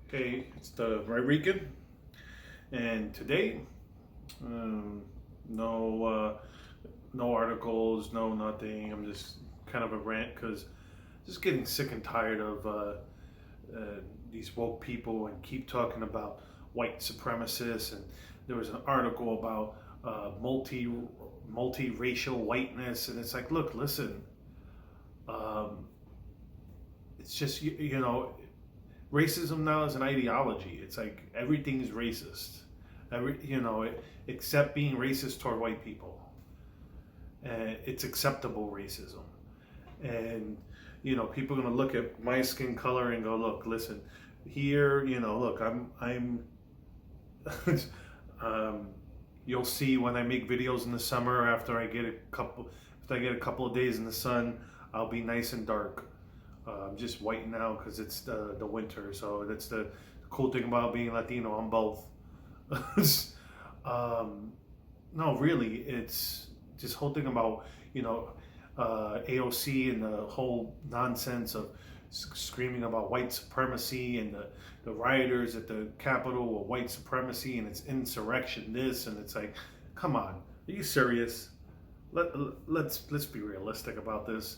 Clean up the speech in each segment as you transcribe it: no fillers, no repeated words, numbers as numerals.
Hey, it's the Ray Rican, and today, um, no, no articles, no nothing. I'm just kind of a rant because just getting sick and tired of uh, these woke people and keep talking about white supremacists. And there was an article about multiracial whiteness, and it's like, look, listen, um, it's just racism now is an ideology. It's like everything is racist. Except being racist toward white people. It's acceptable racism. And people are gonna look at my skin color and go, look, listen, here, look, I'm um, you'll see when I make videos in the summer after I get a couple of days in the sun, I'll be nice and dark. I'm just white now because it's the winter. So that's the cool thing about being Latino. I'm both. No, really, it's just whole thing about AOC and the whole nonsense of screaming about white supremacy and the rioters at the Capitol were white supremacy and it's insurrection this and it's like, come on, are you serious? Let's be realistic about this.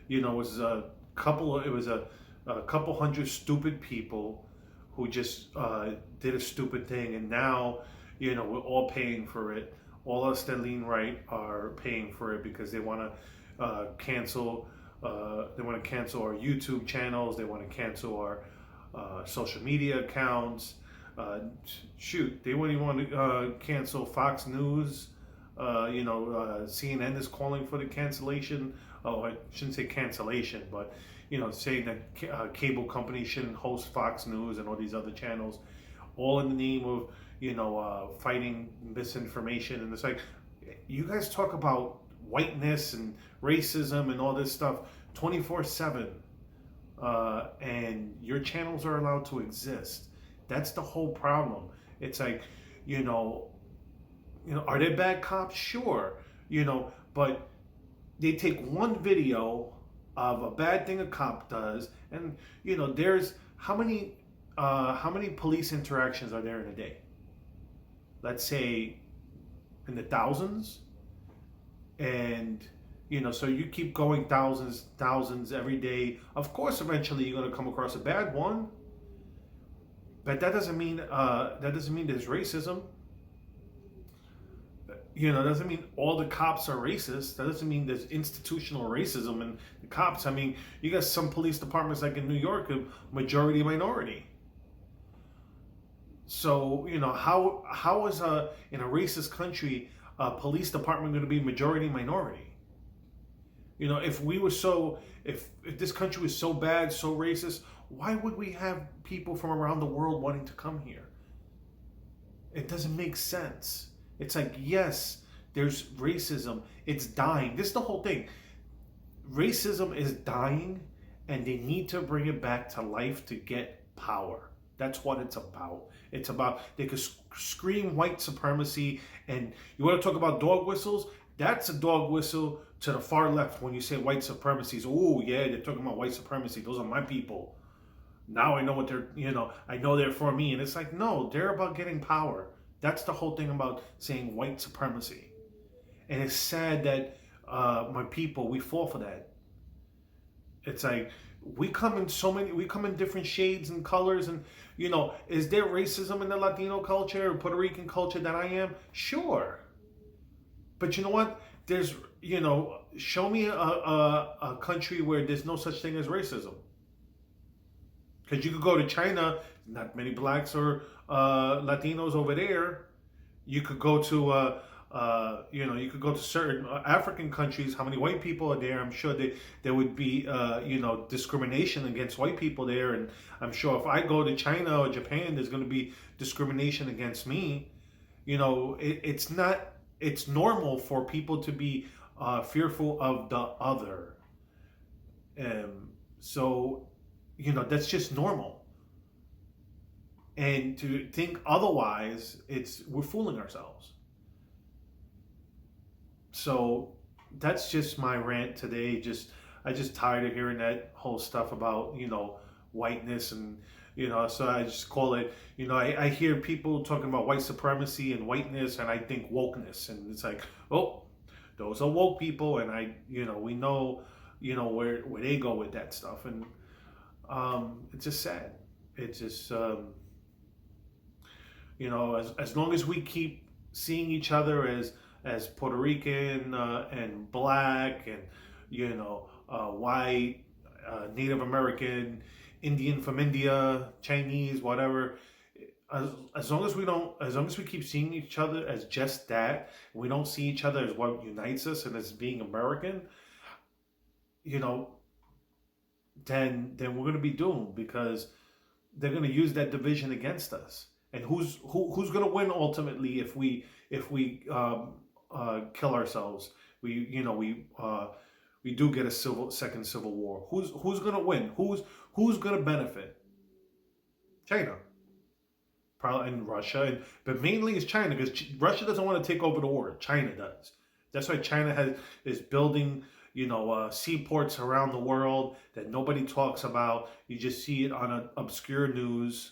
It was a couple hundred stupid people who just did a stupid thing, and now we're all paying for it. All us that lean right are paying for it because they want to cancel. They want to cancel our YouTube channels. They want to cancel our social media accounts. Shoot, they wouldn't even want to cancel Fox News. CNN is calling for the cancellation. Oh, I shouldn't say cancellation, but saying that cable companies shouldn't host Fox News and all these other channels, all in the name of fighting misinformation. And it's like, you guys talk about whiteness and racism and all this stuff 24/7, and your channels are allowed to exist. That's the whole problem. It's like, are they bad cops? Sure, but they take one video of a bad thing a cop does, and there's how many police interactions are there in a day? Let's say in the thousands, and so you keep going thousands every day. Of course, eventually you're going to come across a bad one, but that doesn't mean there's racism. Doesn't mean all the cops are racist. That doesn't mean there's institutional racism in the cops. I mean, you got some police departments like in New York, a majority minority. So how is in a racist country a police department going to be majority minority? If this country was so bad, so racist, why would we have people from around the world wanting to come here? It doesn't make sense. It's like, yes, there's racism. It's dying. This is the whole thing. Racism is dying, and they need to bring it back to life to get power. That's what it's about. It's about, they could scream white supremacy, and you want to talk about dog whistles? That's a dog whistle to the far left when you say white supremacies. Oh, yeah, they're talking about white supremacy. Those are my people. Now I know what I know they're for me. And it's like, no, they're about getting power. That's the whole thing about saying white supremacy. And it's sad that my people, we fall for that. It's like, we come in different shades and colors. And, is there racism in the Latino culture or Puerto Rican culture that I am? Sure. But you know what? There's, show me a country where there's no such thing as racism. Because you could go to China, not many blacks or Latinos over there. You could go to certain African countries. How many white people are there? I'm sure there would be discrimination against white people there, and I'm sure if I go to China or Japan, there's going to be discrimination against me. It's not. It's normal for people to be fearful of the other. So that's just normal. And to think otherwise, we're fooling ourselves. So that's just my rant today. I just tired of hearing that whole stuff about whiteness and So I just call it, I hear people talking about white supremacy and whiteness, and I think wokeness, and it's like, oh, those are woke people, and we know, where they go with that stuff, and it's just sad. It's just, as long as we keep seeing each other as Puerto Rican and black and white, Native American, Indian from India, Chinese, whatever. As long as we keep seeing each other as just that, we don't see each other as what unites us and as being American, you know, then we're gonna be doomed because they're gonna use that division against us. And who's gonna win ultimately if we kill ourselves? We do get a second civil war. Who's gonna win? Who's gonna benefit? China, probably, and Russia, but mainly it's China because Russia doesn't want to take over the war. China does. That's why China is building seaports around the world that nobody talks about. You just see it on obscure news,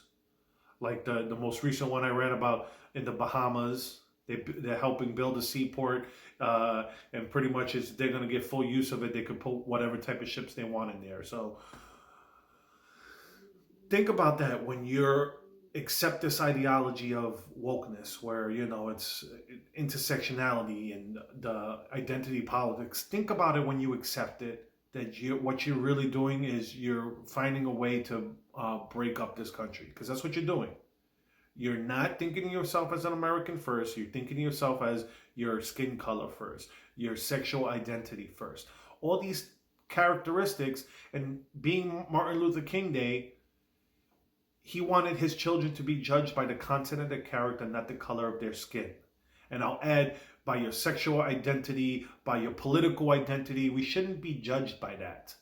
like the most recent one I read about in the Bahamas. They're helping build a seaport, and pretty much they're going to get full use of it. They could put whatever type of ships they want in there. So think about that when you're accept this ideology of wokeness, where it's intersectionality and the identity politics. Think about it when you accept it. That what you're really doing is you're finding a way to break up this country, because that's what you're doing. You're not thinking of yourself as an American first. You're thinking of yourself as your skin color first, your sexual identity first. All these characteristics, and being Martin Luther King Day, he wanted his children to be judged by the content of their character, not the color of their skin. And I'll add, by your sexual identity, by your political identity. We shouldn't be judged by that.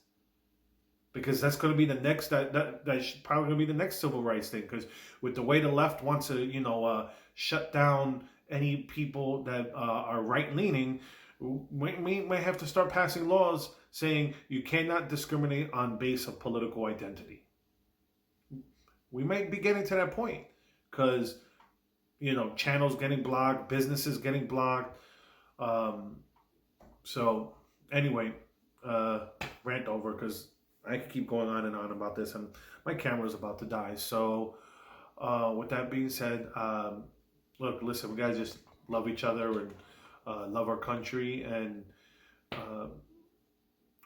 Because that's going to be the next, that's probably going to be the next civil rights thing. Because with the way the left wants to, shut down any people that are right-leaning, we might have to start passing laws saying you cannot discriminate on base of political identity. We might be getting to that point because, channels getting blocked, businesses getting blocked. So anyway, rant over because I could keep going on and on about this, and my camera's about to die. So, with that being said, listen, we gotta just love each other and love our country, and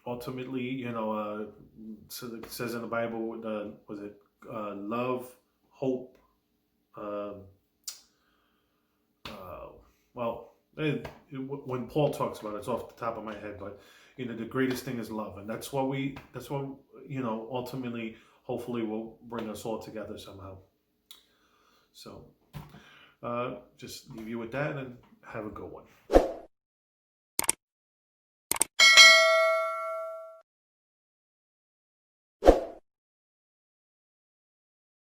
ultimately, so it says in the Bible, was it love, hope? When Paul talks about it, it's off the top of my head, but the greatest thing is love, and that's what ultimately, hopefully, will bring us all together somehow. So, just leave you with that, and have a good one.